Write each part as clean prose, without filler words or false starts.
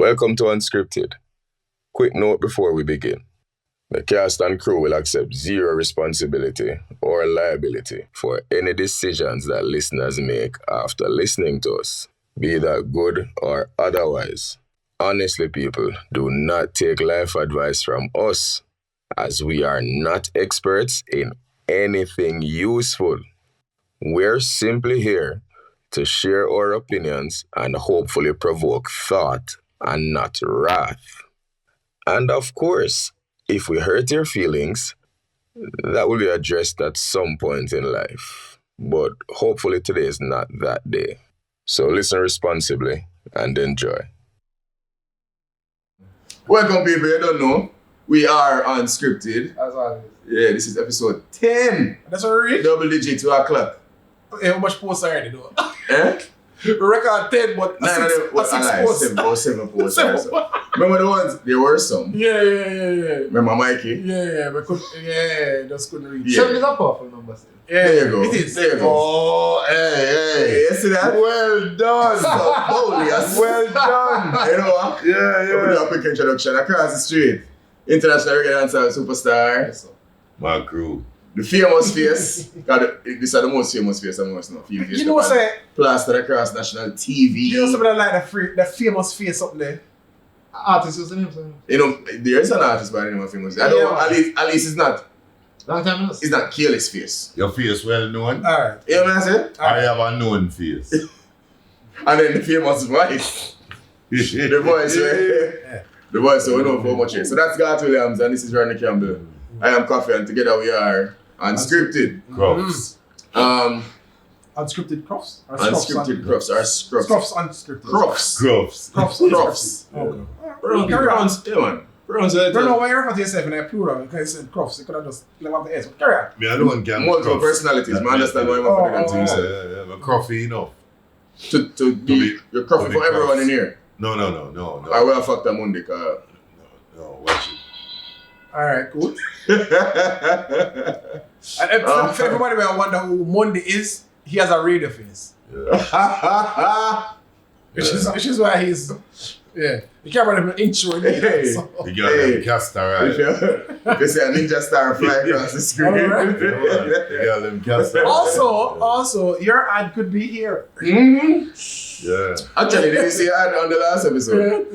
Welcome to UnScripted. Quick note before we begin. The cast and crew will accept zero responsibility or liability for any decisions that listeners make after listening to us, be that good or otherwise. Honestly, people, do not take life advice from us, as we are not experts in anything useful. We're simply here to share our opinions and hopefully provoke thought and not wrath. And of course, if we hurt your feelings, that will be addressed at some point in life. But hopefully today is not that day. So listen responsibly and enjoy. Welcome, people. You don't know, we are unscripted. As always. Yeah, this is episode 10. That's what we read? Double digit, 2 o'clock. Hey, how much posts already do? Eh? We record 10, but six posts. 7 posts. Remember the ones? There were some. Yeah. Remember Mikey? Yeah, just couldn't read. Yeah. 7 is a powerful number still. Yeah, There you go. It is. There you go. Oh, hey. You see that? Well done. So boldly, Well done. You know what? Yeah. We do a quick introduction. Across the street, international reggae dancer superstar, Yes, sir. My crew. the famous face. These are the most famous face amongst no female face. You know, say, Plastered across national TV. you know somebody like the famous face up there? Artist, what's the name? Sir? You know, there is an artist by the name of famous. I don't know, at least it's not. Long time ago. It's not Kaylee's face. Your face well known. Alright. You know what I'm saying? I have a known face. And then the famous voice. The voice, right? Yeah. The voice, so we know for much. So that's Garth Williams and this is Ronnie Campbell. I am Coffee and together we are Unscripted. Crops. Unscripted Crofts? Or Unscripted Crofts. Or Scruffs. Crofts Unscripted. Crofts. Crops. Crofts. Okay. Carry on. Browns, yeah man. Browns are I don't know why you refer to yourself in a plural because you said Crofts. You could have just left out the S. Carry on. Me alone can multiple personalities. I understand why you want to do that to yourself. Yeah. But coffee enough. To be your coffee for everyone in here. No. I will fuck that Monday, cause No, watch it. Alright, cool. And for everybody who wonder who Monday is, he has a radio face. Which is why he's you can't run an intro in here. Hey. So. The girl them castor right. They say a ninja star fly across the screen. Alright. The girl them castor. Also, your ad could be here. Yeah. Actually, did you see ad on the last episode?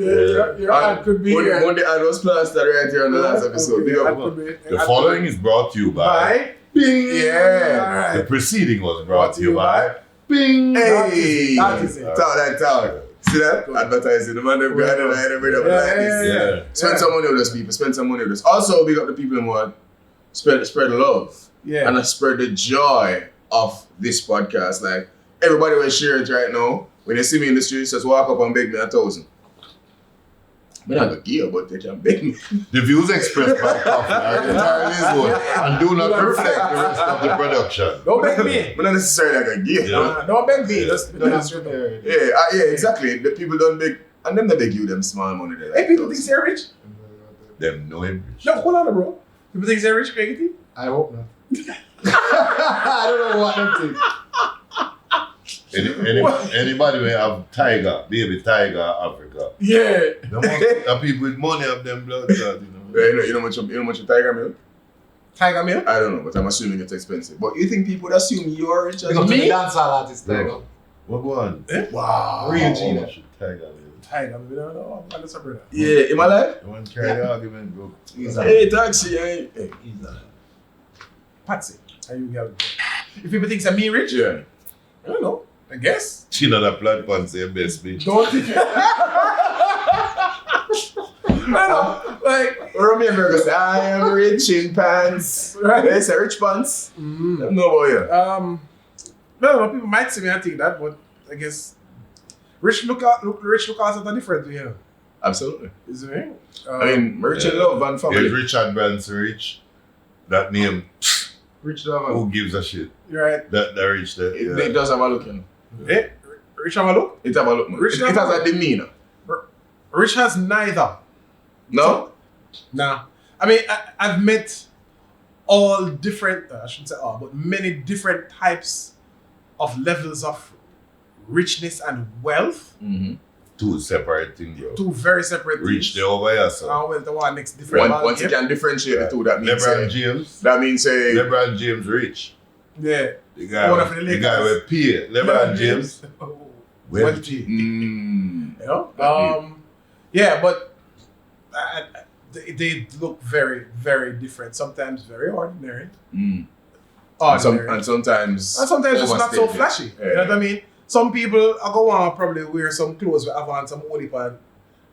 Your ad could be here. When the ad was plastered right here on the last episode. Big up. The following is brought to you by Bing. Yeah. The preceding was brought to you by Bing. Hey! That is it. Talk. See that? Advertising. The man them behind the line and bring up like this. Yeah. Spend some money with us, people. Spend some money with us. Also, big up the people who want spread love. Yeah. And spread the joy of this podcast. Like, everybody will share it right now. When they see me in the streets, just walk up and beg me 1,000. I'm not going to give, but they can beg me. The views expressed by Coffee are entirely his own and do not reflect the rest of the production. Don't beg me. But not necessarily going to give. Yeah. Don't beg me. Just Yeah, exactly. The people don't beg, and them they beg you them small money. They like Hey, people think they're rich? Them know him. No, hold on, bro. People think they're rich, Craig? I hope not. I don't know what them think. Anybody may have tiger, baby tiger Africa. Yeah. The people with money have them blood clot, you know. Yeah, you know much of tiger milk? Tiger milk? I don't know, but I'm assuming it's expensive. But you think people would assume you're rich as Because me? the dancehall artist, there you go. What go on? Wow. Real Gina. Tiger milk. Tiger milk. I don't know. I'm just a brother. Yeah, in my life? You want to carry the argument, bro? Hey, taxi, hey. Patsy. Are you girl? If people think I'm me rich, Yeah. I don't know. I guess. She not a blood pants, your best bitch. Don't think it. I know. Like, Remember, because I am rich in pants. Right. They say rich pants. No boy, yeah. no, people might see me and think that, but I guess rich look out something different to you. Absolutely. Is it? I mean, rich in love and family. Is Richard Branson rich? That name, Rich Lover. who gives a shit? You're right. That rich there. It Yeah. does have a look, you know. Eh? Rich have a look? It have a look, man. Rich It has a demeanor. Rich has neither. No? Nah. I mean, I've met all different, I shouldn't say all, but many different types of levels of richness and wealth. Mm-hmm. two separate things, bro. Two very separate Reach things. there over here, so. Well, the one next different. Once you can differentiate the two, that means LeBron James. that means say LeBron James rich. Yeah. The guy One of the the guy Lakers. with P. LeBron James. Wealthy. mm, You know? Yeah, but they look very, very different. Sometimes very ordinary. mm. Ordinary. And sometimes And sometimes it's not so overstated. flashy. Yeah. You know what I mean? Some people are going to probably wear some clothes with have on some only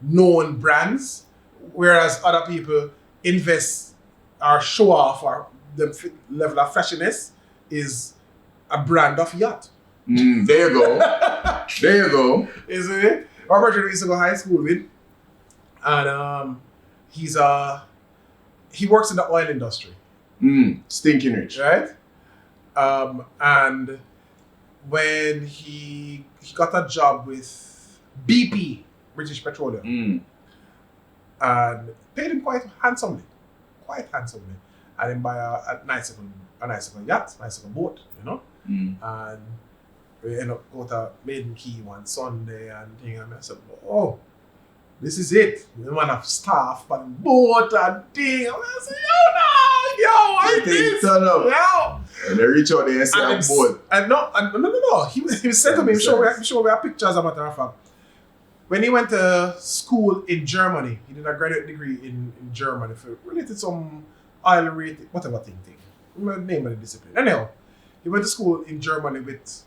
known brands, whereas other people invest or show off or the level of flashiness is a brand of yacht. There you go. There you go. Isn't it? Our brother we used to go high school with, and he works in the oil industry, Stinking rich. right? And when he got a job with BP, British Petroleum, and paid him quite handsomely, and then buy a nice little yacht, nice little boat, you know. And we end up go to Maiden Key one Sunday and thing, and I said, oh, this is it. The man have staff and boat and thing. And I said, I this. Turn up. Yo. And they reach out there and say, I'm bored. No. He said to me, show me pictures, as a matter of fact. When he went to school in Germany, he did a graduate degree in Germany for related some oil rated, whatever thing. Name of the discipline. Anyhow, he went to school in Germany with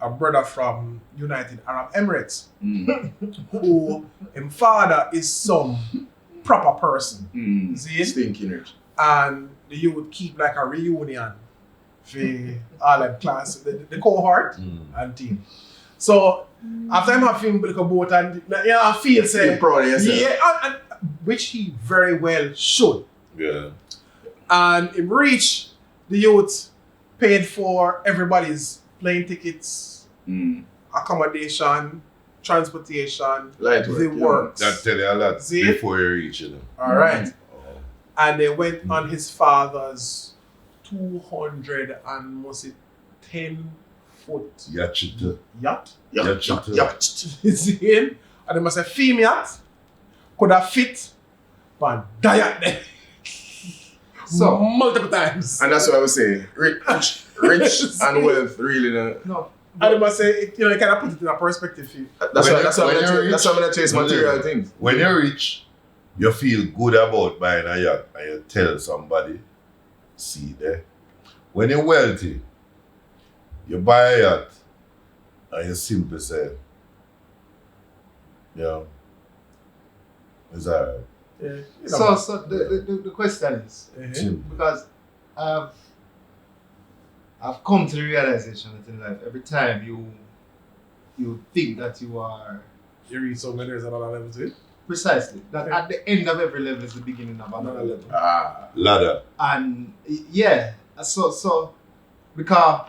a brother from United Arab Emirates, who his father is some proper person. See? Stinking rich. And you would keep like a reunion for all them class, the cohort and team. So after I'm having like a boat and I feel say, Feel proud of yourself. yeah, and which he very well should. Yeah. And he reached the youth, paid for everybody's plane tickets, accommodation, transportation, Light the work, works. That tell you a lot See? before you reach it. All right. And they went on his father's 200 and was it 10-foot Yacht. yacht? Yacht. See? And they must have female yacht could have fit on diet there. So multiple times. And that's what I was saying. Rich and wealth really. No. And they must say, you kind of put it in a perspective. That's why I'm gonna chase material things. When you're rich, you feel good about buying a yacht and you tell somebody, see there. When you're wealthy, you buy a yacht and you simply say, yeah, it's alright. Yeah, So the question is, because I've come to the realization that in life, every time you think that you are you read so many, there's another level to it. precisely that at the end of every level is the beginning of another level. Ladder. And yeah, so because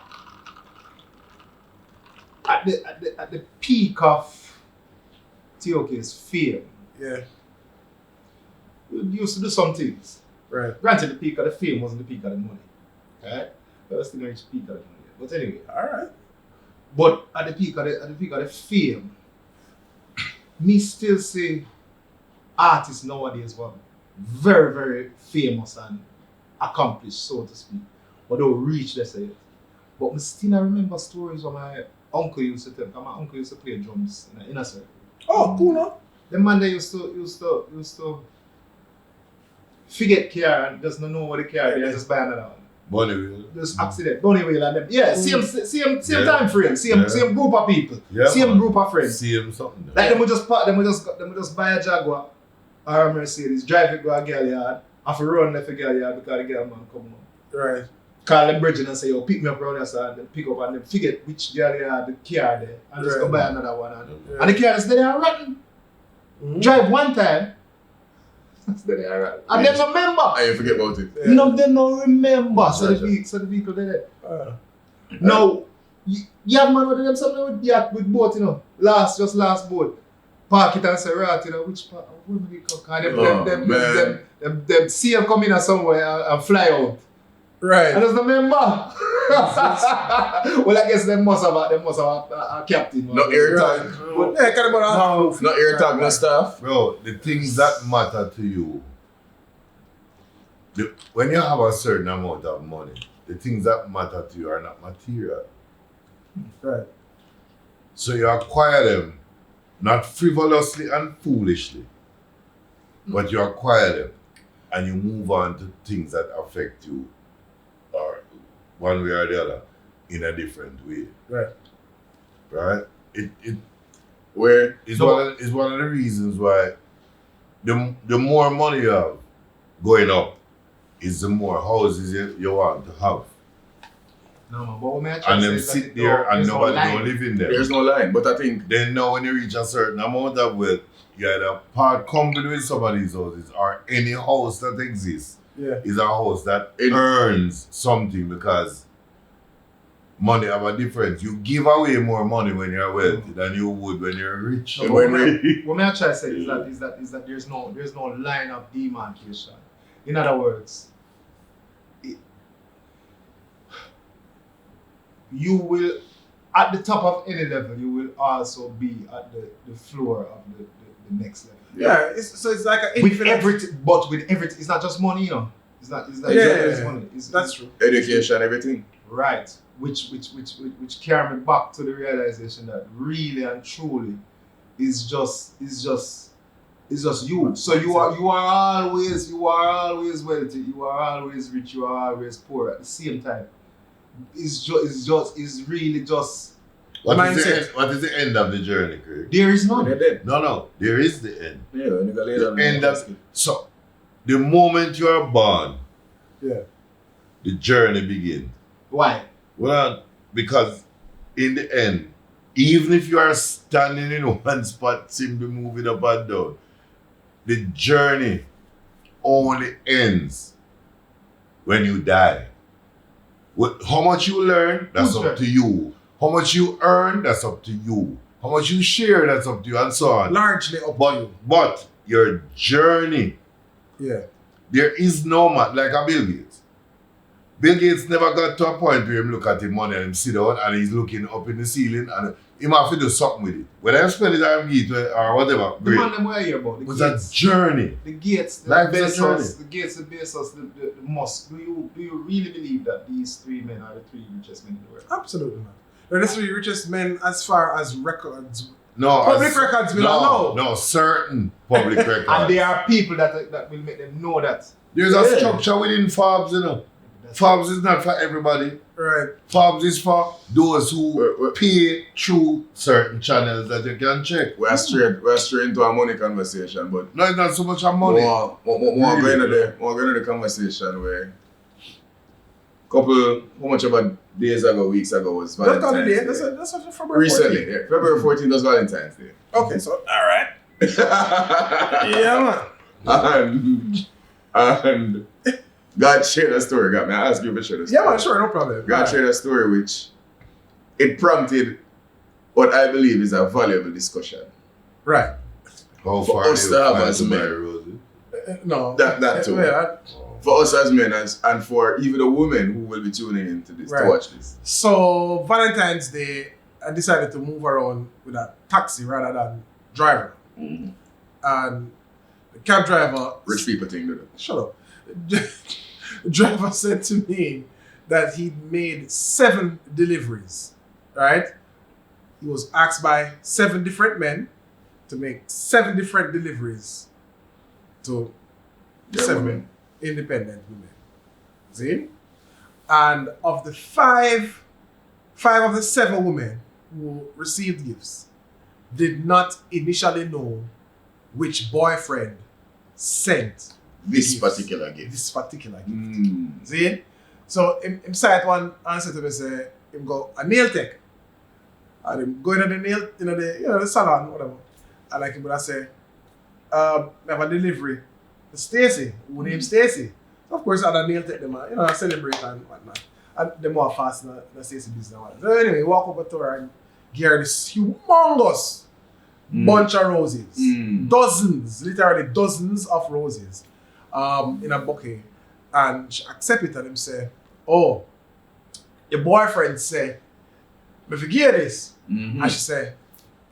at the peak of Teoke's fame, Yeah, we used to do some things. right. Granted, the peak of the fame wasn't the peak of the money. Right? But was still reach the peak of the money. But anyway. Alright. But at the peak of the fame, me still see artists nowadays were very, very famous and accomplished, so to speak. But don't reach this yet. But I still remember stories of my uncle used to tell. Because my uncle used to play drums in an inner circle. Oh, cool, no? The man that used to forget car and doesn't know what the car is, just buy another one. Bonneville. Just accident, Bonneville and them. Yeah, same Yeah. time frame, same group of people, Yeah, same man. group of friends. See him something. Like them would just buy a Jaguar or a Mercedes, drive it go a girl yard, have to run left a girl yard because the girl man come on. Right. Call them bridging and say, yo, pick me up around here, sir, and then pick up and then forget which girl yard the car there and just go buy another one. And the car is there and rotten. Drive one time. And then remember. And you forget about it. Yeah. None of them don't remember. So the vehicle there. Now, you have man with them something with yacht, with boat, last boat. Park it and say, right, which part, where do we go? And them see them come in somewhere and fly out. Right. I just remember. Well, I guess they must have a captain. No air tag. But yeah, kind of No air tag, no stuff. Bro, the things that matter to you, when you have a certain amount of money, the things that matter to you are not material. Right. So you acquire them, not frivolously and foolishly, but you acquire them and you move on to things that affect you, or one way or the other, in a different way. Right. Right? Where It's one of the reasons why the more money you have going up is the more houses you want to have. No, man, but what me I try And to them say is sit that there and there's no nobody line. don't live in them. there's no line, but I think Then now when you reach a certain amount of wealth, you either part company with some of these houses, or any house that exists Yeah. is a house that It- earns something, because money have a difference. You give away more money when you're wealthy than you would when you're rich. No, And but when what me I try to say is that there's no line of demarcation. In other words, you will, at the top of any level, you will also be at the floor of the next level. Yeah. It's like an With infinite. everything, but with everything, it's not just money, you know. It's not Yeah, just yeah, money. It's, That's true. education, everything. Right. Which carry me back to the realization that really and truly is just you. So you are always wealthy, you are always rich, you are always poor at the same time. It's really just What Mindset. what is the end of the journey, Craig? there is none. They're dead. No, there is the end. Yeah, when you go lay The down end and of, so, the moment you are born, Yeah. the journey begins. Why? Well, because in the end, even if you are standing in one spot, simply moving up and down, the journey only ends when you die. How much you learn, that's Who's up to you. How much you earn, that's up to you. How much you share, that's up to you, and so on. Largely up to But you. but your journey, Yeah. there is no man like a Bill Gates. Bill Gates never got to a point where him look at him money and him sit down and he's looking up in the ceiling and him have to do something with it. When I spend it on Gate or whatever, The man them where here about it the was a gates. journey. The gates, the Life is a journey. Bezos, the gates, the Bezos, the Musk. Do you really believe that these three men are the three richest men in the world? Absolutely, man. They're the three richest men as far as records. No, Public records will allow. No, certain public records. And there are people that will make them know that. There's a Yeah. structure within Forbes, you know. Forbes is not for everybody. Right. Forbes is for those who We're- pay through certain channels that you can check. We're straight into a money conversation, but No, it's not so much of money. more Really? going to the conversation where how much about days ago, weeks ago was That's Valentine's not a day. Day. That's a February Recently, 14th. yeah, February 14th was Valentine's Day. Okay, so alright. Yeah, man. and God shared a story. God, may I ask you to share the story? Yeah, man, sure, no problem. God Alright. shared a story which it prompted what I believe is a valuable discussion. Right. How For far us do to you have plan as to men. marry Rosie? No. That too. Yeah. For us as men and for even the women who will be tuning into this Right. to watch this. So Valentine's Day, I decided to move around with a taxi rather than driving. And the cab driver, Rich people think that. shut up. The driver said to me that he'd made 7 deliveries. Right? He was asked by 7 different men to make 7 different deliveries to Their 7 women. independent women. See? And of the 5 of the 7 women who received gifts did not initially know which boyfriend sent This gifts. particular gift. This particular gift. Mm. See? So him cite one answer to me say him go a nail tech. And him go into the nail the salon, whatever. And like him would say, we have a delivery to Stacy, who named Stacy. Of course I had a nail tech them celebrate and whatnot. And them more fast in the Stacy business and whatnot. So anyway, walk up to her and give her this humongous bunch of roses. Dozens, literally dozens of roses in a bouquet. And she accept it and him say, oh, your boyfriend say, me forget this. And she say,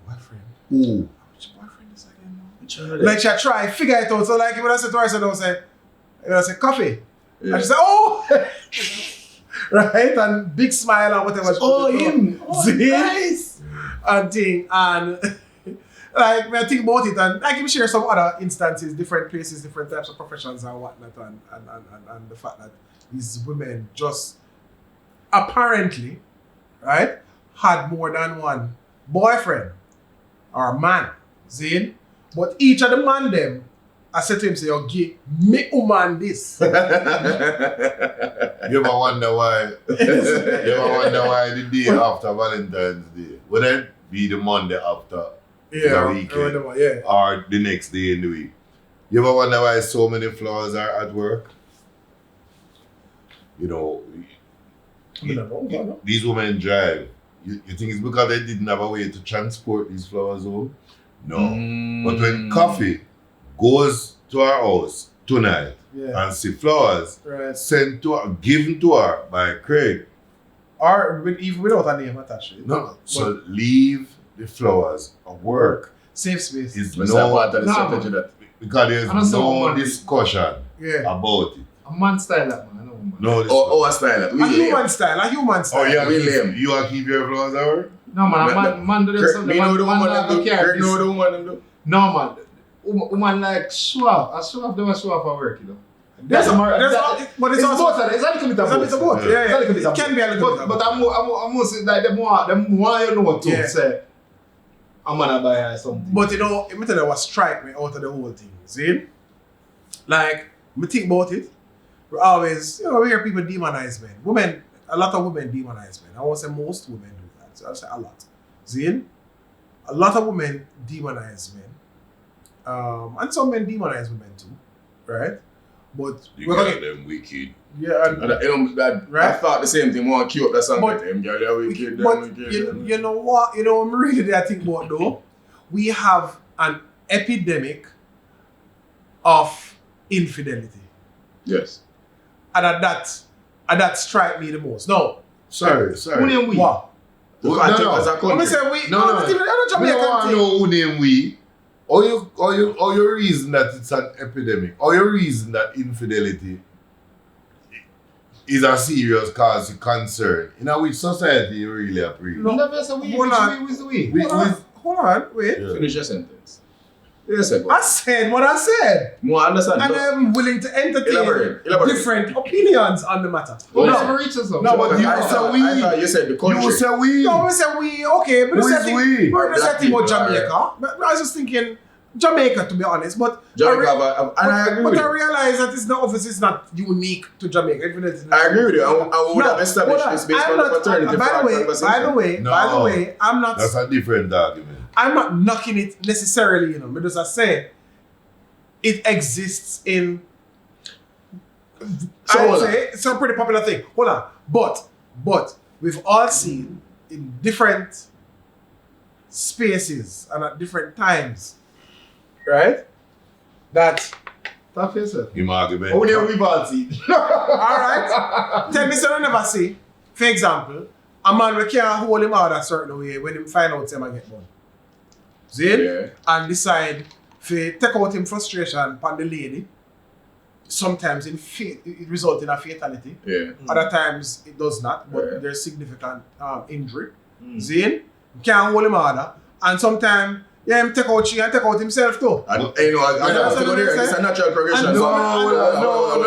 boyfriend? Who? Which boyfriend is again? Like she try figure it out. So like when I say to her, I say coffee. Yeah. And she say, oh, right, and big smile and whatever. Oh, him. Oh, nice. And thing and like when I think about it and I can share some other instances, different places, different types of professions and whatnot, and the fact that these women just apparently, right, had more than one boyfriend or man, Zane, but each of the man them, I said to him, say, oh, give me woman this. You ever wonder why? You ever wonder why the day after Valentine's Day? Would it be the Monday after the weekend? Or the next day in the week? You ever wonder why so many flowers are at work? You know, these women drive. You think it's because they didn't have a way to transport these flowers home? No. But when Coffee goes to her house tonight and see flowers sent to her, given to her by Craig. Or even without a name attached. No. So leave the flowers at work. Safe space. It's Part of the strategy that. Because there's no discussion about it. A man style that man, I know. No discussion. Oh, a style that. A human style. Oh yeah, we lame. You are keep your flowers at work? No man, man do them something. Me know the woman man them do. Kirk know the woman them do. No man. Woman like show off. I show off them and show off at work, you know. But it's also both. It's a little bit of both. It's a both. Yeah. It's a little bit of It can be a little bit of But both. I'm more saying that them more you know to say I'm gonna buy her something. But you know, let me tell you what strike me out of the whole thing. See? Like, me think about it. We always, you know, we hear people demonize men. Women, a lot of women demonize men. I won't say most women do that. So I'll say a lot. See? A lot of women demonize men. And some men demonize women too. Right? But You got them wicked. yeah, and, I thought the same thing. Want to cue up that song But- with them, girl. They're wicked. but Them wicked. you know what? You know what I'm really there think about though? We have an epidemic of infidelity. Yes. And that strike me the most. No. Sorry. Who name we? What? Who No, can take no. us a I'm gonna country? say we. No. I'm not I Jamaican want to thing. know who name we. Or your reason that it's an epidemic. Or your reason that infidelity is a serious cause of concern. In which society you really appreciate. No, never say we. Hold on. Which we? Hold on, wait. Yeah. Finish your sentence. Yes, sir. I said what I said. More understand. And I'm willing to entertain Elaborate. different opinions on the matter. Well, no, never reach us. No, but you I say we. thought you said the country. You say we. no, we say we, okay, but Who is we? we're Black talking about people are- Jamaica. But I was just thinking Jamaica, to be honest, but Jamaica, and I agree with but I you. realize that it's not obviously it's not unique to Jamaica. Even though it's I agree with you. I would have established hold on. this based I'm on not- the paternity by the way, No. by the way, I'm not That's a different argument. I'm not knocking it necessarily, you know, because I say it exists in So I'd hold say it's a pretty popular thing. Hold on. But we've all seen in different spaces and at different times, right? That Talk for yourself. Him argument. How do we all see? alright. Tell me something I never see. For example, a man we can't hold him out a certain way when him find out him a get done. See? Yeah. And decide to take out him frustration upon the lady. Sometimes it results in a fatality. Yeah. Other times it does not, but Yeah. there's significant injury. Zane, can't hold him harder. And sometimes, him take out she and take out himself too. And you know, I that's have to go what there. I'm It's a saying. natural progression. And So-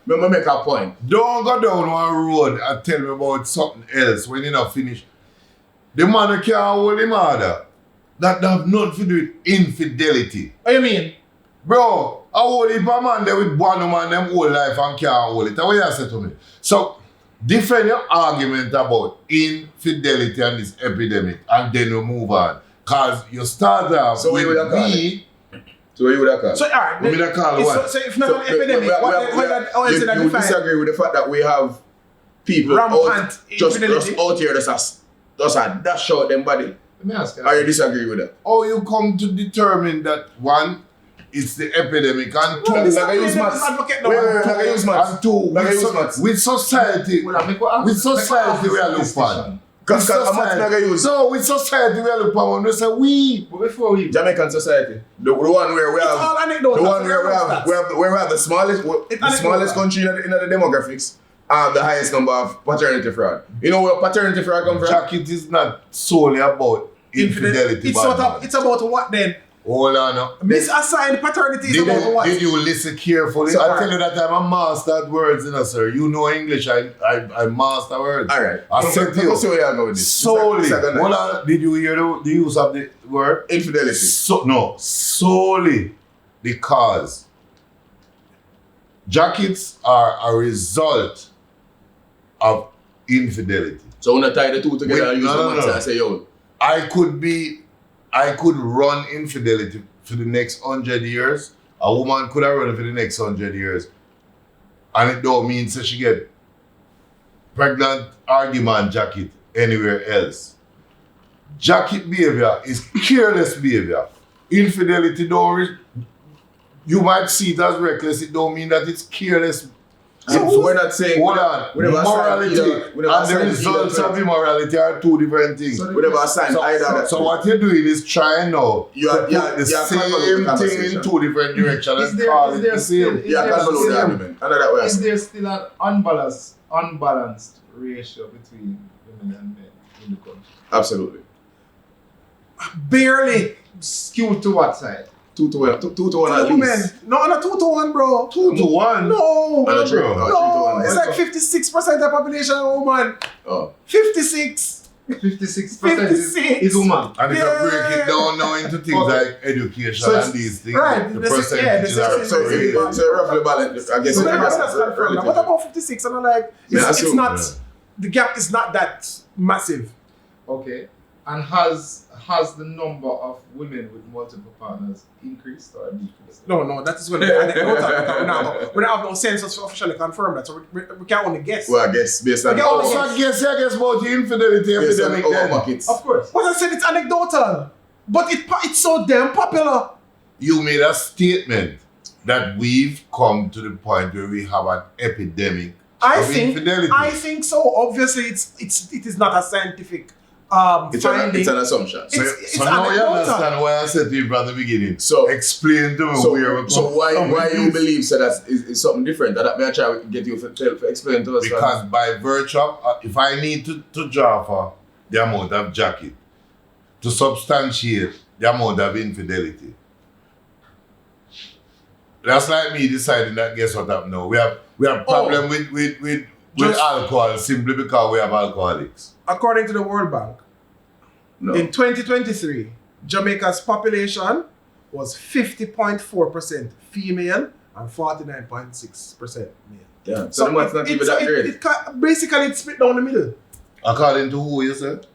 Let me make a point. Don't go down one road and tell me about something else when you not finish. The man who can't hold him harder. That have nothing to do with infidelity. What do you mean? Bro, I hold it a man there with one woman them whole life and can't hold it. That's what you say to me. So, defend your argument about infidelity and this epidemic and then you move on. Because you start off So what you with would have me. So what you would have called? So, alright. What me that call what? So if not an epidemic, how is it you defined? disagree with the fact that we have people Rampant out, just infidelity? out here just a dash out them body? Let me ask you. Or you disagree with that? How you come to determine that one it's the epidemic, and two, No, this Like I use is maths. advocate Wait, number like I two. use maths. and two, Like I use maths. with society, Well, I make what with society we are look for. Cause how much like I use? So with society we are look for when we say we. But before we Jamaican society. The one where we It's have all anecdotal. the one where we have the smallest anecdotal. country in the demographics have the highest number of paternity fraud. You know where paternity fraud come from? Jack, it is not solely about infidelity. It's sort of, it's about what then? Hold on now. Misassigned paternity is about what? Did you listen carefully? So, I tell you that I'm a master at words, you know, sir. You know English, I master words. Alright. I said to you, So we are going with this. solely. It's like a Hold nice- on, did you hear the use of the word? Infidelity. Solely because jackets are a result of infidelity. So when I tie the two together Wait, and use no, the no, maths no. and say, yo, I could run infidelity for the next 100 years. A woman could have run it for the next 100 years. And it don't mean that she get pregnant argument jacket anywhere else. Jacket behavior is careless behavior. Infidelity you might see it as reckless, it don't mean that it's careless. so we're not saying Hold on, we never morality assigned either- we never and the assigned results either of immorality are two different things. we never assigned either. So what you're doing is trying now You are- to you put are- the you are same convoluting the thing in conversation. two different directions Is and there- call is it there the still- same. is Yeah, there convolute the still- argument. Another way. Is there still an unbalanced ratio between women and men in the country? Absolutely. Barely. Skewed to what side? 2 to 1 at Women. least. No, not 2-1, bro. 2-1. No. And a three- bro. oh, 3 to No, 1. it's like 56% of the population are woman. Oh. 56. 56% 56. is woman. And if Yeah. you break it down now into things Okay. like education So it's- and these things, right, the this is- yeah, percentages this are is- So crazy. it's roughly balanced. I guess So it's maybe that's confirmed. relative. What about 56? And I'm like, Yeah, it's assume, not, yeah. the gap is not that massive. Okay. And has the number of women with multiple partners increased or decreased? No, that is going to be anecdotal. We don't have no census to officially confirm that, so we can only guess. Well, I guess based on Okay, our- oh, So I guess about the infidelity based on epidemic our then. buckets. Of course. But I said it's anecdotal. But it's so damn popular. You made a statement that we've come to the point where we have an epidemic of infidelity. I think so. Obviously, it is not a scientific finding. It's an assumption. It's So now you anecdotal. understand why I said to you from the beginning. So- explain to me So, where we so come why from with you this. believe so that is something different? That may I try to get you to explain to us. Because by virtue of, if I need to draw for the amount of jacket to substantiate the amount of infidelity, that's like me deciding that guess what happened now. We have problem with Just- alcohol simply because we have alcoholics. According to the World Bank, No. in 2023, Jamaica's population was 50.4% female and 49.6% male. Yeah. So the math's not even that great. Basically, it's split down the middle. According to who you said?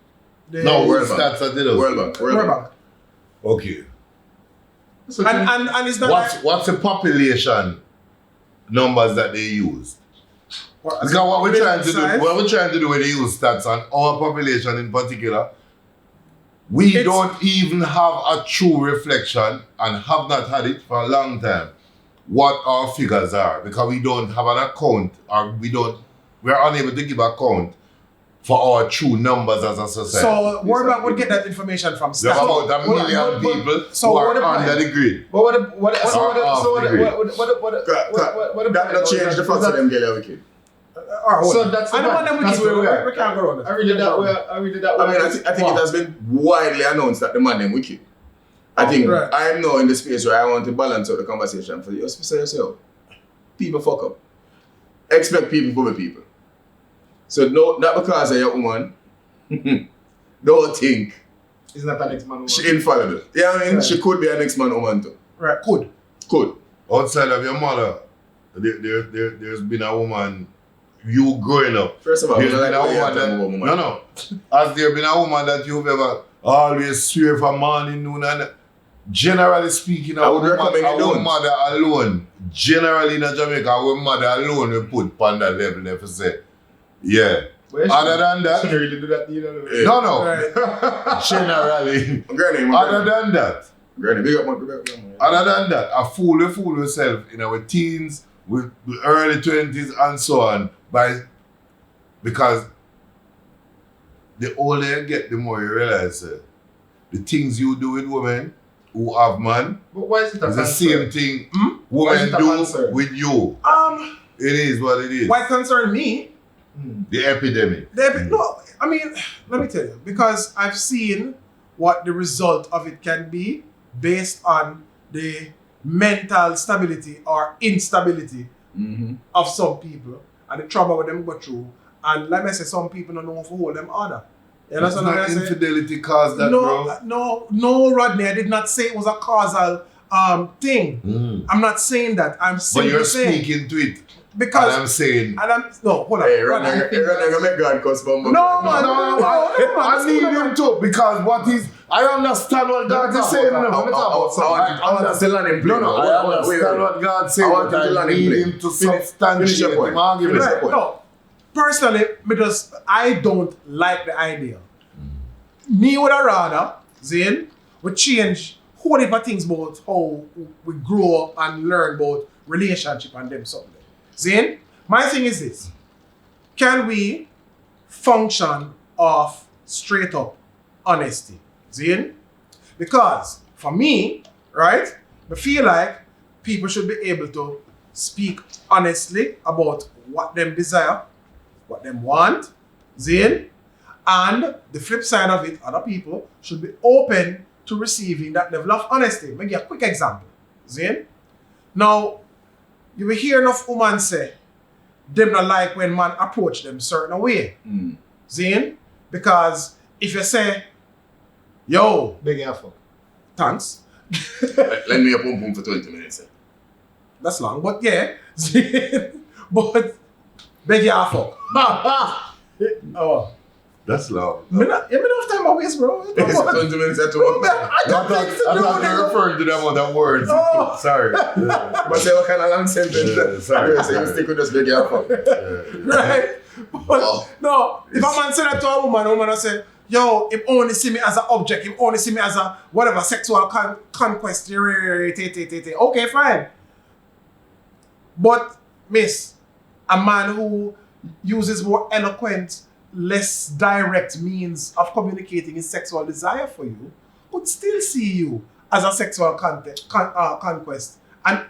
The No, World World Bank. Stats are did us. World Bank. World Bank. Okay. So And it's not What's the population numbers that they used? Because what we're trying to do when they use stats on our population in particular, we don't even have a true reflection and have not had it for a long time what our figures are, because we don't have an account, or we're unable to give account for our true numbers as a society. So World Bank would get that information from We have stats. about a million people so who what are about under the grid. But what That not change the facts of them girl wicked. So that's the I don't want point. them That's where we are. We can't go around it. I read it that way. I mean, I think it has been widely announced that the man them wicked. I think Right. I am now in the space where I want to balance out the conversation for you. Just say yourself, people fuck up. Expect people to be people. So no, not because of your woman. Don't think It's not an ex-man woman. she infallible. Yeah, I mean, Right. she could be an next man woman too. Right, could. Could. Outside of your mother, there's been a woman, you growing up, First of all, there's I been like a the way woman you that, talk about woman. no, has there been a woman that you've ever always swear for morning, noon, and generally speaking, I would recommend you our don't. mother alone, generally in Jamaica, our mother alone will put on that level if you say, yeah. Well, Other than that, shouldn't really do that either. Yeah. no, Right. generally. Granny, Other than that, Granny, big up, man. Other than that, a fool yourself in our teens, with the early 20s and so on, because the older you get, the more you realize the things you do with women who have man, But why is it a it's the concern? same thing Why is women it a do concern? with you. It is what it is. What concern me? The epidemic. No, I mean, let me tell you, because I've seen what the result of it can be based on the mental stability or instability of some people and the trouble with them go through. And like I say, some people don't know how to hold them order. You It's understand what not I say? infidelity caused that, bro. No, Rodney, I did not say it was a causal thing. I'm not saying that. I'm But simply you're saying speaking to it. because And I'm saying, and I'm no, hold on. Hey, Rodney, Rodney, make God cuss for No, man. I need him to, because what is, I understand what God is saying. I want to still on him play. I understand what God said, but I need him to substantiate him argument. Right, no. Personally, because I don't like the idea. Me would have rather, Zane, we change whole heap of things about how we grow up and learn about relationship and them something. Zane, my thing is this. Can we function off straight up honesty? Zane? Because for me, right, I feel like people should be able to speak honestly about what them desire, what them want, Zane, and the flip side of it, other people should be open to receiving that level of honesty. Let me give you a quick example, Zane. Now, you will hear enough women say, them not like when man approach them certain way, Zane, because if you say, yo, Big effort. thanks, Lend me a pum pum for 20 minutes. that's long, but yeah, Zane, but beg your fuck. Oh. That's long. You have enough time I waste, bro. 20 minutes at Bro, all. I got things to I do. thought you were referring to the amount of words. Oh. Sorry. But say what kind of long sentence? Yeah, sorry. So you stick with this big alpha. Right? But no, if a man say that to a woman will say, yo, him only see me as an object, him only see me as a whatever sexual conquest. Okay, fine. But, miss, a man who uses more eloquent, less direct means of communicating his sexual desire for you could still see you as a sexual conquest and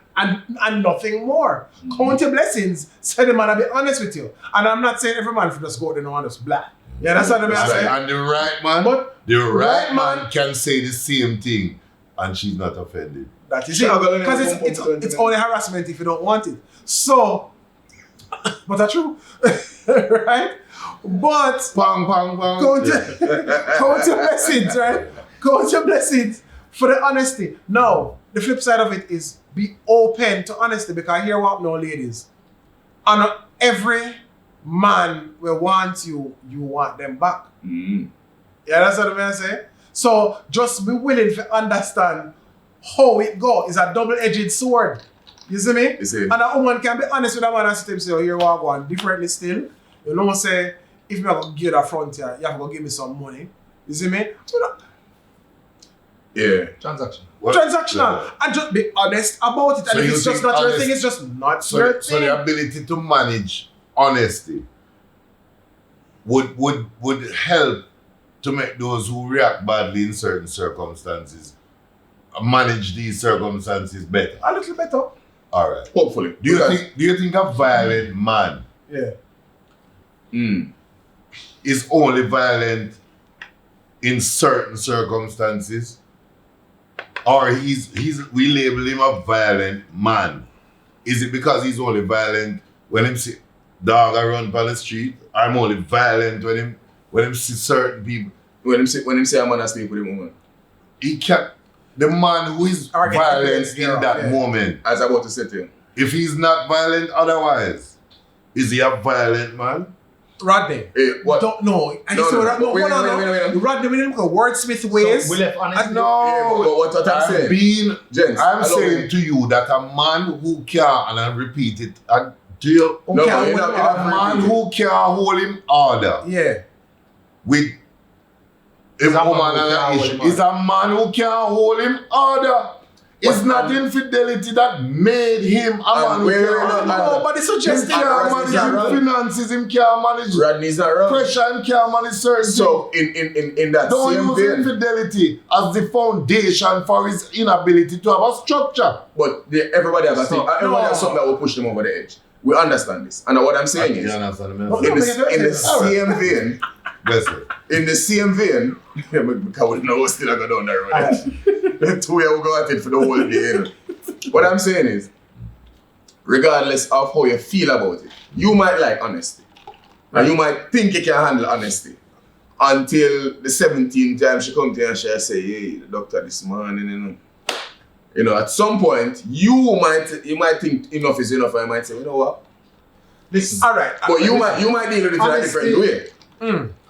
nothing more. Count your blessings, say the man will be honest with you. And I'm not saying every man should just go there and honest blah. Yeah, that's what I'm saying. And the right man, But the right right man man can say the same thing and she's not offended. that is She it. not gonna Because let him it's only harassment if you don't want it. So, but that's true. Right? But Bang, bang, bang. count your blessings, right? Count your blessings for the honesty. Now, the flip side of it is be open to honesty, because here what now, ladies. And every man will want you want them back. Yeah, that's what I'm saying. So just be willing to understand how it go. It's a double-edged sword. You see me? You see. And a woman can be honest with a man and say, oh, here we are going differently still. You know, say, if me go give you that frontier, you have to go give me some money. You see me? Yeah. Transaction. What? Transactional. And just be honest about it. So And if you it's just think not your honest- thing, it's just not So, your so thing. the ability to manage honesty would help to make those who react badly in certain circumstances manage these circumstances better. A little better. All right. Hopefully. Do you think a violent man Yeah. is only violent in certain circumstances? Or we label him a violent man? Is it because he's only violent when him see dog around by the street? I'm only violent when him see certain people. When him say a man a speak with a woman. He can't. The man who is Or get violent against in girl, that yeah. moment, As I about to say to him. if he's not violent otherwise, is he a violent man? Rodney. Hey, what? Don't know. And No, you see no, what but wait, hold on, wait, no. wait. Rodney, we didn't look at wordsmith ways. So we left honestly. No, Yeah, but what I'm saying. I'm allow saying me. to you that a man who can, and I repeat it, do you, No, Okay, but you well, know, a man who can hold him order Yeah. with If a woman and an issue, it's a man who can't hold him order. It's not infidelity that made him a man who can't. Nobody suggests him can't manage his finances, him can't manage Rodney's not wrong. pressure, him can't manage certain So things. in that Don't same use vein, infidelity as the foundation for his inability to have a structure. but everybody has a thing. Everybody has something that will push them over the edge. We understand this. And what I'm saying is, in the same vein, in the same vein, because we know still I go down the road. 2 years we go at it for the whole day. You know? What I'm saying is, regardless of how you feel about it, you might like honesty. And you might think you can handle honesty. Until the 17th time she comes to you and she say, hey, the doctor this morning, you know, at some point, you might think enough is enough, and you might say, you know what? Listen, all right. But you might deal with it in a different way.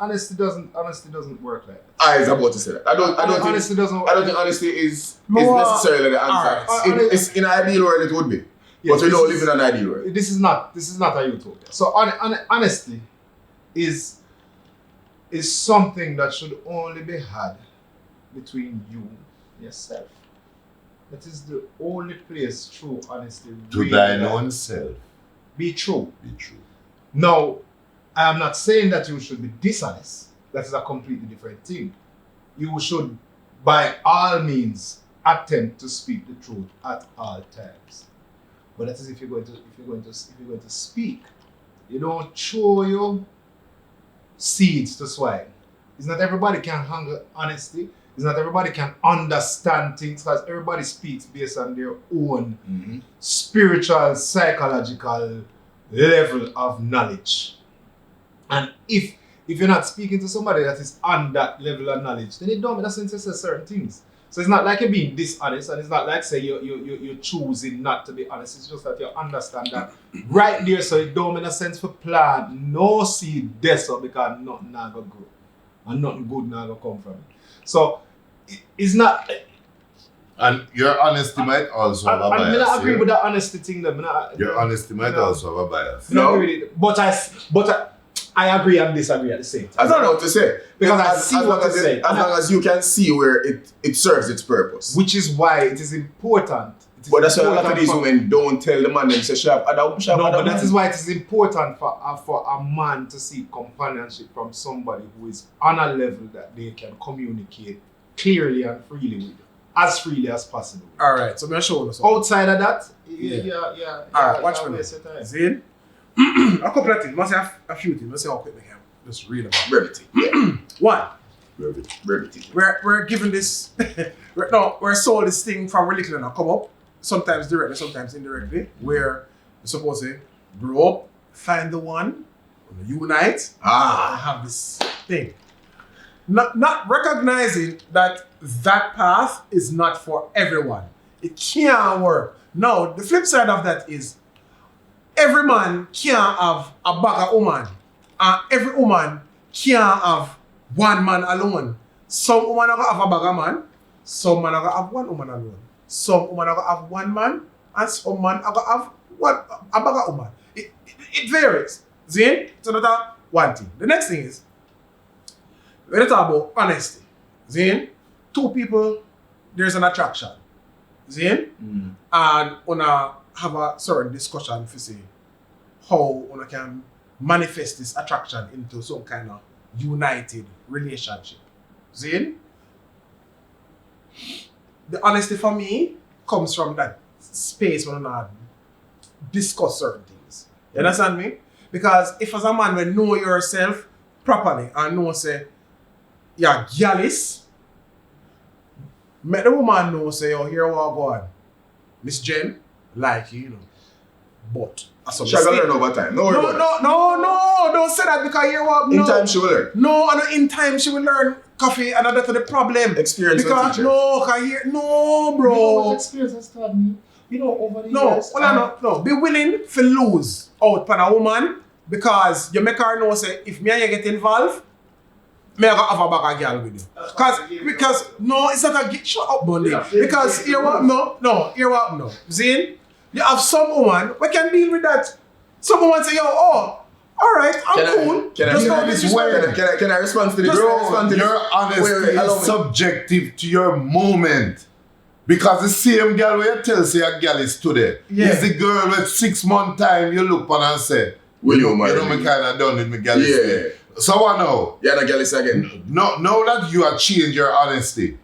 Honesty doesn't work like that. I was about to say that. I don't think honesty is necessarily the answer. Right. It's in an ideal world it would be. Yes, but we don't live in an ideal world. This is not a utopia. So honesty is something that should only be had between you and yourself. That is the only place true honesty to thine own self. Be true. Be true. Now, I am not saying that you should be dishonest. That is a completely different thing. You should, by all means, attempt to speak the truth at all times. But that is if you're going to speak. You don't throw your seeds to swine. It's not everybody can handle honesty. It's not everybody can understand things because everybody speaks based on their own spiritual, psychological level of knowledge. And if you're not speaking to somebody that is on that level of knowledge, then it don't make sense to say certain things. So it's not like you're being dishonest, and it's not like say you're choosing not to be honest. It's just that you understand that right there, so it don't make sense for plant no seed there, so because nothing not gonna grow and nothing good not gonna come from it. So it's not. And your honesty might also have a bias. I agree with that honesty thing. Your honesty might also have a bias. No, but I agree and disagree at the same time. I don't know what to say. Because I see what to say. As long as you can see where it serves its purpose. Which is why it is important. But that's why a lot of these women don't tell the man them say sharp. But that is why it is important for a man to seek companionship from somebody who is on a level that they can communicate clearly and freely with, as freely as possible. All right, so I'm showing us. Outside of that, All right, watch me. See? A couple of things. Must have a few things. Let's see how quick we can just read about brevity. One. Brevity. We're given this. we're sold this thing from we're little and come up. Sometimes directly, sometimes indirectly. Where we're supposed to grow up, find the one, unite, and have this thing. Not recognizing that path is not for everyone. It can't work. Now, the flip side of that is every man can't have a bag of woman, and every woman can't have one man alone. Some women are gonna have a bag of man, some men are gonna have one woman alone. Some women are gonna have one man, and some men are gonna have a bag of woman. It varies. See? So that's one thing. The next thing is, when you talk about honesty, see? Two people, there's an attraction. See? And una have a certain discussion to see how una can manifest this attraction into some kind of united relationship. See? The honesty for me comes from that space when una discuss certain things. You understand me? Because if as a man when know yourself properly and know say you're jealous, make the woman know say, oh, here we are going. Miss Jen, like you know. But she's gonna learn over time. No, don't say that because here what in time she will learn. No, in time she will learn coffee and that's the problem. Experience because teacher. bro. You know what experience has taught me? You know, over the years. No. Be willing to lose out on a woman because you make her know say if me and you get involved, me I have a bag of girl with you. Because no, it's not a shut up, Bundy. Because hear what no. Zane, you have some woman we can deal with that. Some woman say, I All right, I'm cool. Can I respond to this? Bro, your honesty allow is me. subjective to your moment. Because the same girl where you tell say a girl is today. Yeah. Is the girl with 6 month time you look on and say, Will you marry know me? me kind of done with me girl. Yeah. So what now? You're not jealous again. No, now that you have changed your honesty.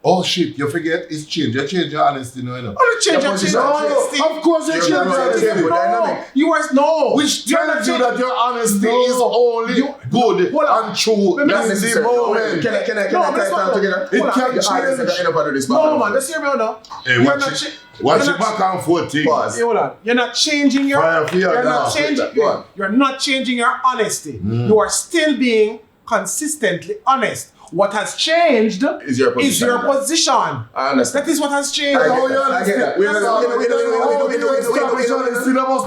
Oh shit, you forget it's changed. You change your honesty now, you know. Oh, change Your your position honesty. Of course you You're change your not honesty. changing. Dynamic. You are no. Which You're not tells you changing. that your honesty No. is only good Hold on. and true Let me in ask the Necessary. moment. Can I No, tie it but all together? It hold on. can Your eyes are change. end up under this No, bottom. man, let's hear me out now. Hey, You're watch not it. cha- Watch you're it not- back and forth thing. Pause. Hold on. You're not changing your. Fire for your You're not dog. changing. Go on. You're not changing your honesty. You are still being consistently honest. What has changed Is your position. position. I understand. That is what has changed. I get Oh, that. you I get that. understand?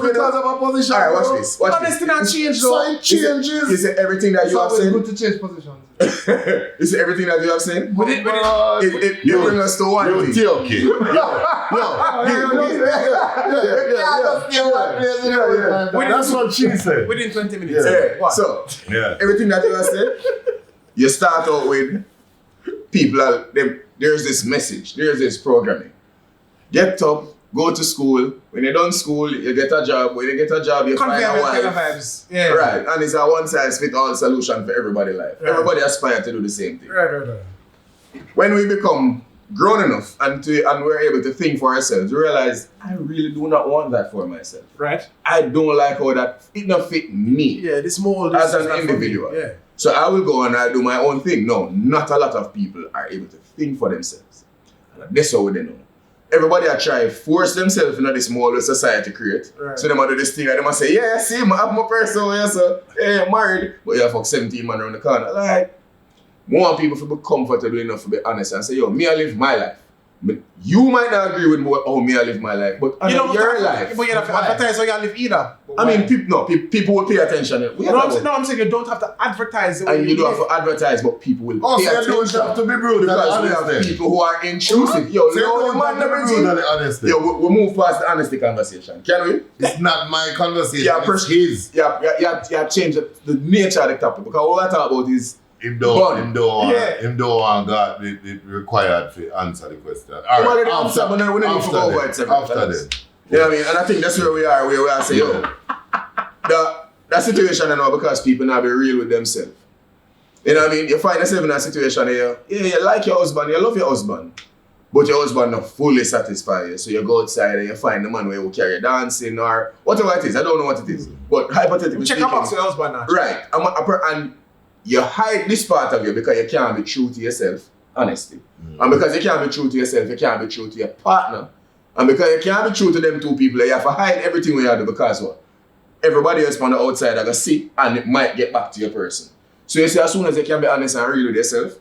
Because of a position. Alright, watch this. Watch Honesty this. not changed So though. it changes. You say everything that you have It's said. good to change positions. You say everything that you have said. With it, It brings us to one You thing. okay. That's what she said. within 20 minutes. Yeah. What? So Yeah. everything that you have said, you start out with people. There's this message. There's this programming. Get up. Go to school. When you're done school, you get a job. When you get a job, you find a Conveyor belt wife. vibes. Yeah. Right, and it's a one-size-fits-all solution for everybody's life. Right. Everybody aspires to do the same thing. Right. When we become grown enough and we're able to think for ourselves, we realize I really do not want that for myself. Right. I don't like how that it not fit me Yeah, this mold as is an not for me. individual. Yeah. So I will go and I'll do my own thing. No, not a lot of people are able to think for themselves. And that's how they know. Everybody are trying to force themselves into this mold that society create. Right. So they might do this thing and they might say, yeah, see, I have my person, yeah, so, yeah, I'm married. But you fuck 17 man around the corner. Like, more people to be comfortable enough to be honest and say, yo, me I live my life. But you might not agree with how me I live my life, but You don't your have to, life. but you don't have to advertise how you live either. I mean, people will pay attention. We No, have to- I'm saying you don't have to advertise the way and you don't live. have to advertise, but people will Oh, pay so you attention. don't have to be rude and Because we honest have then. people who are intrusive. Yo, So you Lord, don't man, have to be everything. rude and honest then. Yo, we move past the honesty conversation. Can we? It's not my conversation, Yeah, it's his. Yeah, you have changed the nature of the topic because what I talk about is Him Bun. don't want God it required to answer the question. All Well, right, they don't answer, but then we don't need to go over it separately. after then. you know what I mean? And I think that's where we are, where I say, yo, that situation you know because people now be real with themselves. You know what I mean? You find yourself in a situation where you like your husband, you love your husband, but your husband not fully satisfy you. So you go outside and you find the man where you carry dancing or whatever it is. I don't know what it is. But hypothetically Check speaking, a box with your husband now. right. And you hide this part of you because you can't be true to yourself, honestly. And because you can't be true to yourself, you can't be true to your partner. And because you can't be true to them two people, you have to hide everything we do because what? Everybody else on the outside are going to see and it might get back to your person. So you see, as soon as you can be honest and real with yourself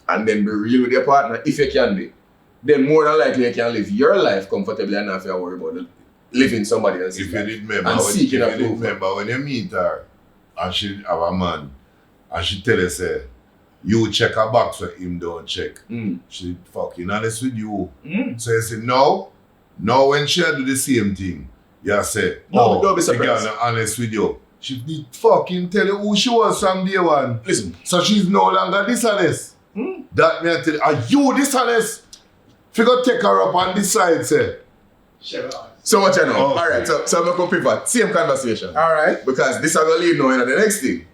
and then be real with your partner, if you can be, then more than likely you can live your life comfortably and not have to worry about living somebody else's If you life. did remember, And seeking approval. when you meet her and she have a man and she tell you say, you check a box where him don't check. She fucking honest with you. So you say, no, when she do the same thing, you say, No, don't be the girl surprised. not honest with you. She did fucking tell you who she was from day one. Listen, So she's no longer dishonest. That me I tell you, are you dishonest? Figure take her up and decide, say. so what you know? Oh. Alright, so I'm going to pivot. Same conversation. All right. Because this is going to lead now into the next thing.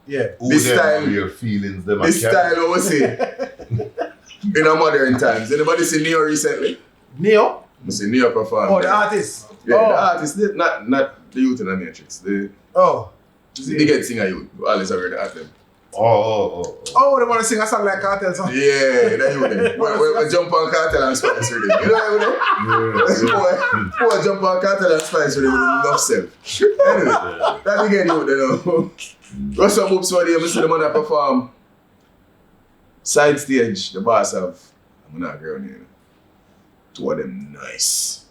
Yeah. Who This them style- have your feelings, them This a carry. style, what we see in our modern times. Anybody see Neo recently? Neo? I see Neo perform. Oh, the artist. Yeah, oh. the artist, not the youth in the Matrix. The get singer youth. Alice already at them. Oh. Oh, they want to sing a song like Cartel song. Yeah, that you them. We jump on Cartel and Spice with them. You know what I mean? Who jump on Cartel and Spice with them with enough self. Anyway, that again you know. What's up, oops, for them? See the man that perform. Side stage, the boss of, I'm not a girl here. Two of them nice.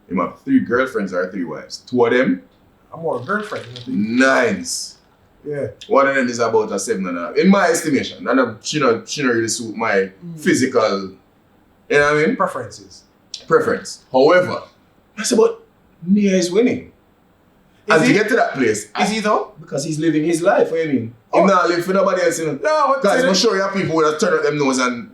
Him have 3 girlfriends or 3 wives. 2 of them I'm more a girlfriend. I think. nice. Yeah. One of them is about a 7.5. In my estimation. And she not really suit my physical, you know what I mean? Preferences. Preference. However, that's about Nia is winning. And to get to that place, Is he though? because he's living his life, what do you mean? He not live for nobody else, you know. No, Because I'm sure you have people that turn up them nose and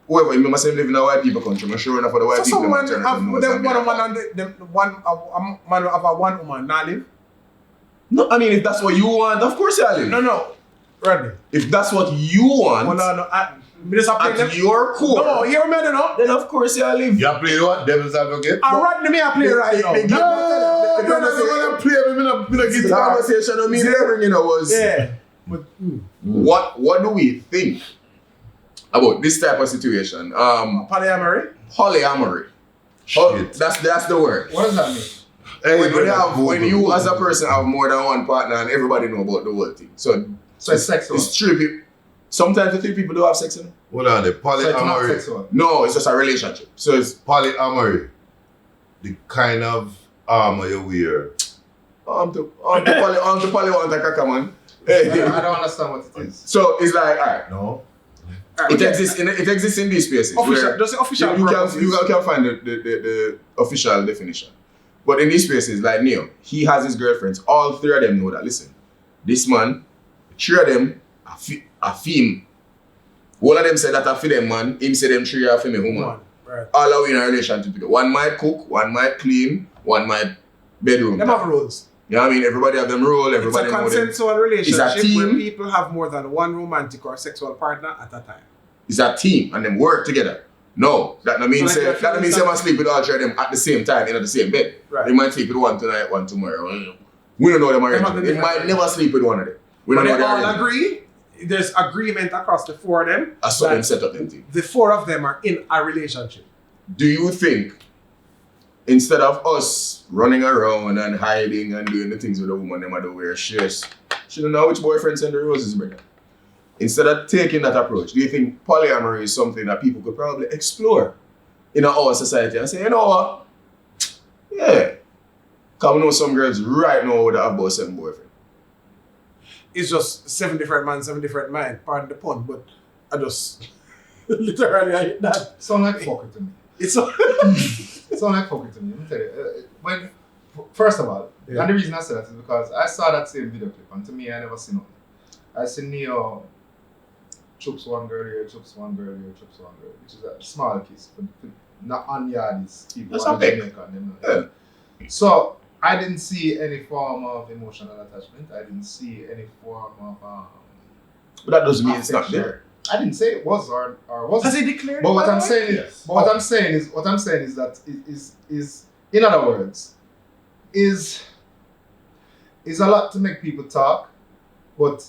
whoever, you must say live in a white people country. I'm sure enough for the white So people someone that turn up have them nose. them one man and them one a man have a one woman not live? No, I mean, if that's what you want, of course you live. No. Rodney. If that's what you want, Well, no. Me just play them. at your core, No, hear me no. then of course you live. You play what? Devil's advocate? I Rodney me a play right now. the conversation I mean everything, you know, was Yeah. But, what do we think about this type of situation? polyamory? Polyamory. Shit. That's the word. What does that mean? Hey, When you as a person have more than one partner and everybody know about the whole thing. So it's sexual. it's 3 people. Sometimes the 3 people do have sex in it. Hold on, the So it's not polyamory. sexual. No, it's just a relationship. So it's Polyamory. The kind of armor you wear. on to poly one like come on. Hey. I don't understand what it is. So it's like alright. No? It exists in these spaces. Official, where just the official you purposes. can find the official definition. But in these spaces, like Neo, he has his girlfriends. All 3 of them know that, listen, this man, 3 of them are femme. All of them say that are for them man, him say them 3 are for me woman. Right. All are in a relationship together. One might cook, one might clean, one might bedroom. Them have rules. You know what I mean? Everybody have them role, It's everybody a know them. consensual relationship team. where people have more than one romantic or sexual partner at a time. It's a team and them work together. No, that no mean So like say that no mean say man sleep with all 3 of them at the same time in the same bed. Right. They might sleep with one tonight, one tomorrow. We don't know them arrangement. They might never sleep with one of them. We But don't know they their all arrangement. agree. There's agreement across the 4 of them. That's what that them set up them thing. The 4 of them are in a relationship. Do you think instead of us running around and hiding and doing the things with a woman them do where she don't know which boyfriend send the roses bring her? Instead of taking that approach, do you think polyamory is something that people could probably explore in our society and say, you know what? Yeah. Because we know some girls right now would have about 7 boyfriends. It's just 7 different men, 7 different men. Pardon the pun, but I just literally I hit that. Sound like fucker to me. It's so Sound like fucker to me. Let me tell you. First of all, Yeah. and the reason I said that is because I saw that same video clip, and to me, I never seen nothing. I see Neo choops one girl here, choops one girl here, choops one girl, which is a small kiss, but not on yardies. People That's in a big. Jamaica, them know. So I didn't see any form of emotional attachment. I didn't see any form of But that doesn't mean it's not there. I didn't say it was or wasn't. has he declared? But it, what by I'm the way? saying is, Yes. but what I'm saying is that is in other words, is a lot to make people talk, but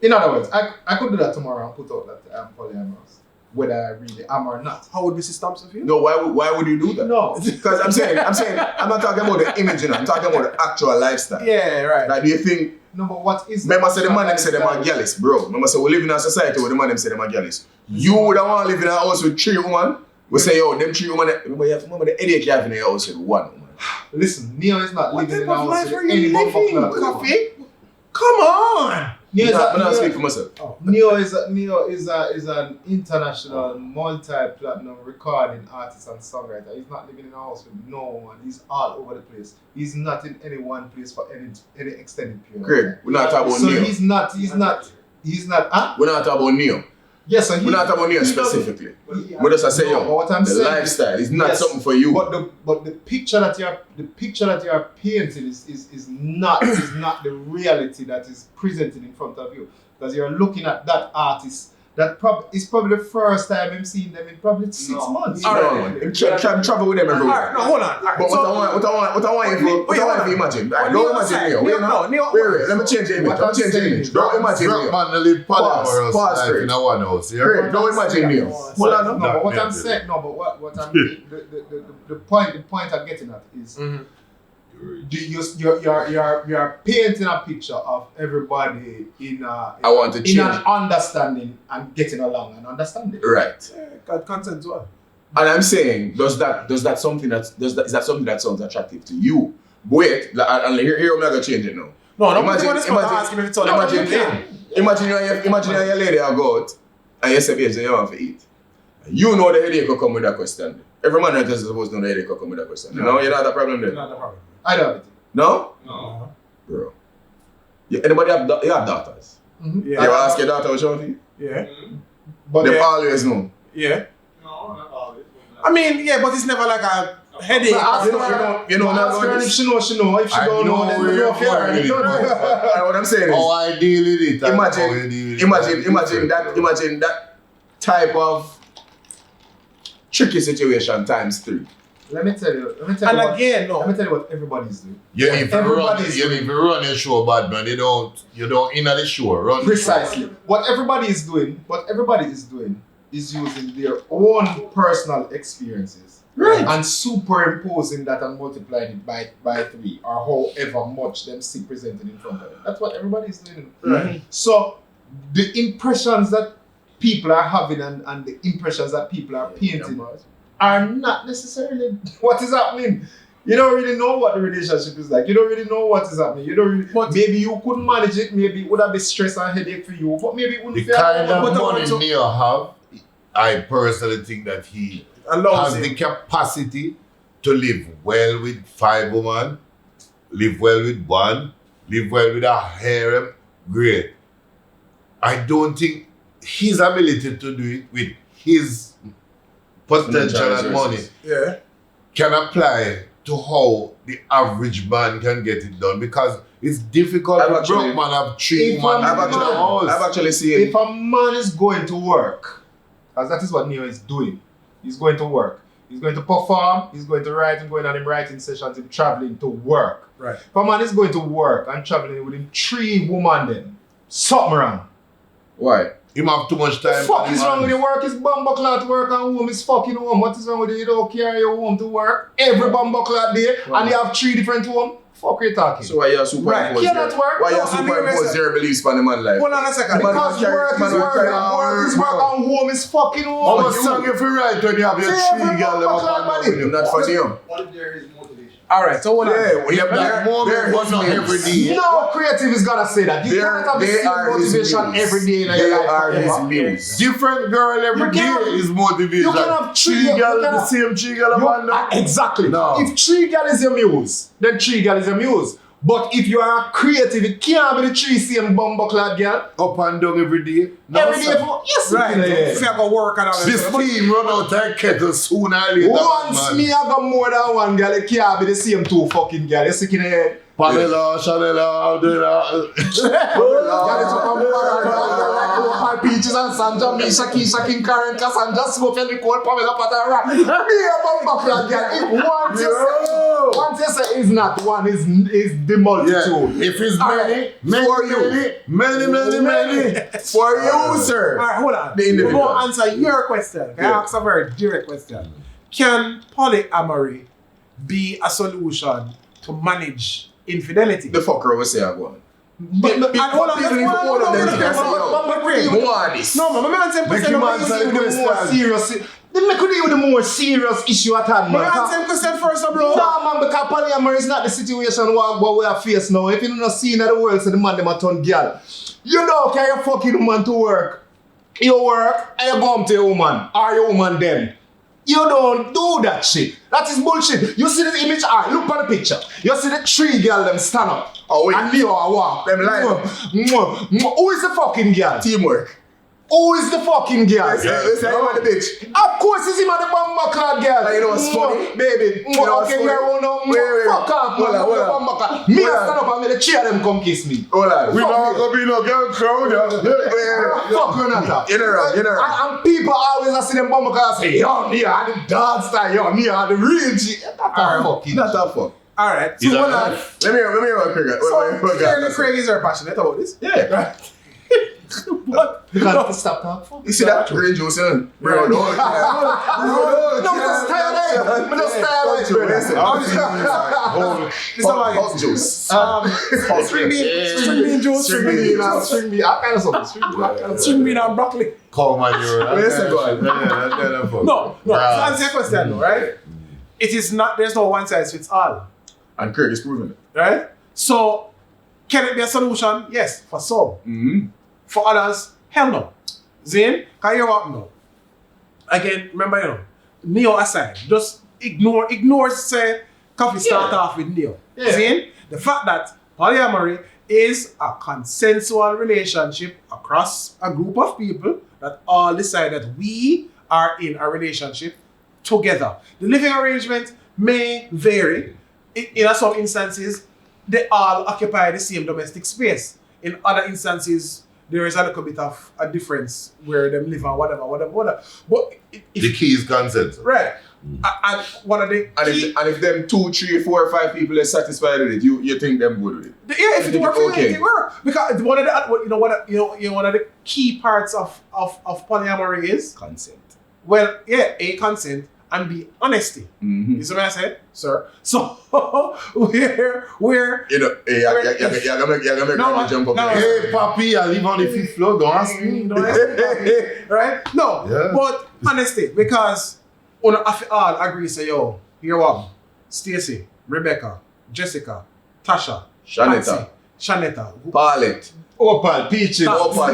in other words, I could do that tomorrow and put out that I'm polyamorous, whether I really am or not. How would Mrs. Thompson feel? No, why would you do that? No, Because I'm saying, I'm not talking about the image, you know, I'm talking about the actual lifestyle. Yeah, right. Like, do you think, no, but what is? remember say the man them say them are gallus, bro. Remember say we live in a society where the man them say them are gallus. You would want to live in a house with 3 women, we say, yo, them 3 women, remember the headache you have in your house with 1 woman. Listen, Neo is not What living type in a of house life are with you any living? motherfucker. Coffee? Come on! Neo is I'm not a- speaking for myself. Oh. Neo is an international multi-platinum recording artist and songwriter. He's not living in a house with no one. He's all over the place. He's not in any one place for any extended period. Craig, we're not talking about So Neo. he's not. Huh? We're not talking about Neo. Yes, so We're not talking about Neo he doesn't- specifically. But as I say, No, but what I'm the saying lifestyle is not yes, something for you. But the picture that you're painting is not the reality that is presented in front of you, because you're looking at that artist that is probably the first time I'm seeing them in probably 6 months. All No, right. man. Travel with them All everywhere. right, no, hold on. All right. But what I want you to imagine. Right, don't imagine Neo. Wait, let me change the image. Let me change the image. Don't imagine Drunk Neo. man to live polyamorous Pause, life Craig. in a one house. Yeah? Craig, don't imagine Neo. Hold on. No, No. but what Yeah, I'm yeah. saying, no, but what I'm the point I'm getting at is you're painting a picture of everybody in I want to in change. an understanding and getting along and understanding. Right. God, consent as well. And I'm saying, is that something that sounds attractive to you? Wait, and here I'm not gonna change it now. No, no, Imagine- imagine, ask him if it's all Imagine, about imagine your lady I go out and you say, babes, you want to eat. You know the headache will come with that question. Every man that is supposed to know the headache will come with that question. You know, you don't have that problem there. Not a problem. I don't have it. No? No. Bro. Yeah, anybody you have daughters? Yeah. You ever ask your daughter what shorty? Yeah. But They Yeah. always know. Yeah. no, not always. I mean, yeah, but it's never like a headache. Ask You know, ask her, and if she know, she know. If she I don't know, know then where we you're don't care. going. You don't know. What I'm saying is, How I deal with it. and how you deal with it. imagine that type of tricky situation times 3. Let me tell you. And what, again, Let me no. tell you what everybody's doing. You need to run, Everybody's you need to run your show, bad man. You don't in the show. Run the show. Precisely. What everybody is doing is using their own personal experiences. Right. And superimposing that and multiplying it by 3 or however much them see presented in front of them. That's what everybody is doing. Right. So the impressions that people are having and the impressions that people are painting are not necessarily what is happening. You don't really know what the relationship is like. You don't really know what is happening. You don't really, But- maybe you couldn't manage it. Maybe it would have been stress and headache for you. But maybe it wouldn't The feel kind like of that. money Neo have, I personally think that he Allows has the him. capacity to live well with 5 women, live well with 1, live well with a harem. Great. I don't think his ability to do it with his potential and money Yeah. can apply to how the average man can get it done, because it's difficult I've for actually- broke man have 3 If women I'm in the house. I've actually seen. If a man is going to work, as that is what Neo is doing, he's going to work. He's going to perform, he's going to write, and going on him writing sessions, him traveling to work. Right. If a man is going to work and traveling with him 3 women then, something wrong. Why? Him have too much time. Fuck for is the wrong with man. your work? Is bumbleclad work and home is fucking home. What is wrong with you? You don't carry your home to work every bumbleclad day and you have 3 different homes? Fuck you talking. So why you superimpose Cannot work. Why you No, I mean, superimpose listen. their beliefs on the man life? Hold on a second. Man, because carry- work is man, work carry and work is on, work bro. and home is fucking How home. much song if you write when you have your See, 3 every girls bumbleclad up body. and down? Not for you. What if there is motivation? All right, so hold on. Yeah, we have That that moment, but not every day. No creative is gonna say that. You They can't have the they same are his motivation muse. every day in They your life. are his forever. muse. Different girl every You day can't- is motivation. you can have 3 girls, you can the have- same 3 girls up and down. Exactly. No. If 3 girls is your muse, then 3 girls is your muse. But if you are creative, it can't be the 3 same bumbleclad girl. Up and down every day. No, Every day sir. for yes, Right. yeah. If I go work and all that This stuff. team run out of kettle sooner or later. Once man. me I got more than 1 girl, it can't be the same 2 fucking girl. You sick in the head. Pamela, Chanela, Girl, it's up and down, like Opal Peaches and Sandra, Misha, Keisha, King Karen, Cassandra, Smoke, and Nicole, Pamela, Patara. Me a bumbleclad girl. If once you say is not one, is the multitude. Yeah. If it's Alright. many, For you. many. For you, sir. All right, hold on. The We're individual. going to answer your question. Can I Yeah. ask a very direct question? Can polyamory be a solution to manage infidelity? The fucker will say I go on. But hold on, people need to hold up them things and say, yo, who want this? No, my man said Make him answer the question. Serious. Then me could deal with the more serious issue at hand, My man. man said question first, bro. Nah, man, because polyamory is not the situation what we are facing now. If you don't see in the world, so the man them a turn girl. You don't carry your fucking woman to work. You work and you go home to your woman or your woman them. You don't do that shit. That is bullshit. You see the image? Alright, look at the picture. You see the 3 girl them stand up. Oh, wait. And Leo a walk. Them line up. Who is the fucking girl? Teamwork. Who is the fucking girl? Let's say I'm on the bitch. Of course, it's him and the bumbleclad girl. And you know what's funny? Baby. You know what's Okay, funny? girl, no, Wait. fuck off, Hold man. on. Bumbleclad. Me, Hold I on. stand up and make the chair them come kiss me. Hold on. We not gonna be no girl crowd. Fuck you, Nata. You're wrong. And people always I see them bumbleclad say, yo, me are the dance style, yo, me are the real G. That's a fucking Not that fuck. All right. Is So that hold on. enough? Let me hear what Craig. So clearly Craig is very passionate about this. Yeah. But You gotta stop talking. You see that green juice in? Bro, No, I'm just tired of it. I'm just tired of it. it's not like House juice. string bean juice, String bean, all kind of something. string bean and broccoli. Come on, you're Listen, go on. No. To answer your question, though, right? It is not. There's no one size fits all, And Craig is proving it. right? So, can it be a solution? Yes, for some. Mm-hmm. For others, hell no. Zane, can you what no? Again, remember, Neo aside, just ignore say coffee start off with Neo. Yeah. Zane, The fact that polyamory is a consensual relationship across a group of people that all decide that we are in a relationship together. The living arrangement may vary. In some instances, they all occupy the same domestic space. In other instances, there is a little bit of a difference where them live and whatever. But The key is consent. right. And one of the key, And if them 2, 3, 4, 5 people are satisfied with it, you think them good with it? yeah, if it think works, okay. it works. Because one of the key parts of polyamory is Consent. A, consent, and B, honesty. Mm-hmm. You see what I said, sir? So we're You know, hey, you're gonna make No, me jump up no. there. Hey, papi, I live on the 5th floor. Don't ask me. Don't ask me, right? No, Yeah. but honesty, because we all agree, say, yo, here what? Stacy, Rebecca, Jessica, Tasha, Shanetta. Shanetta. Paulette. Opal, peaches. Opal.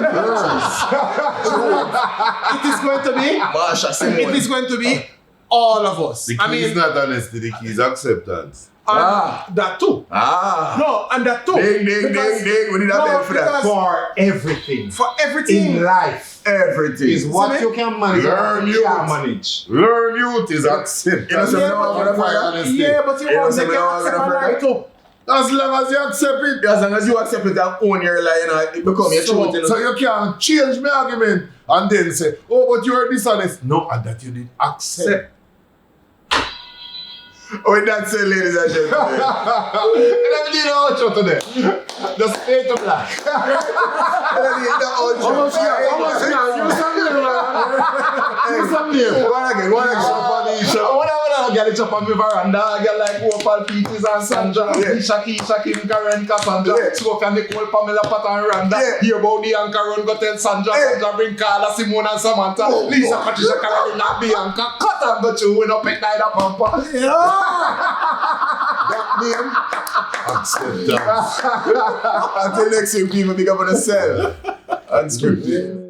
It is going to be. Marsha Simone. It is going to be all of us. The key is not honesty, the key is acceptance. And that too. No, and that too. Ding. We need a bell for that. because For everything. for everything. In life Everything. is what See me? you can manage Learn and what you can't manage. Learn youth is acceptance. You know, so Yeah, now I'm but- gonna find honesty. Yeah, but you You know, want so to now I'm accept gonna a lie too. As long as you accept it. As long as you accept it and own your lie, you know, it become your truth. You know. So you can't change my argument and then say, oh, but you are dishonest. No, and that you did accept. With that said, ladies and gentlemen. And I'm doing all show today. Just straight to black. Almost here. You some name. One again. I get it up on my veranda. I get like Opal, Peaches and Sandra. Yeah. Isha, Kim, Karen, Cassandra. Yeah. Sophia, Nicole, Pamela, Pat and Randa. Yeah. Hear about the and Karen, go tell Sandra. Yeah. Sandra bring Carla, Simone and Samantha. Oh, Lisa, oh. Patricia, Carolina, Bianca. Cut and go to win up at Nida Pampa. Acceptance. Until next week, people, big up on yourself. Unscripted.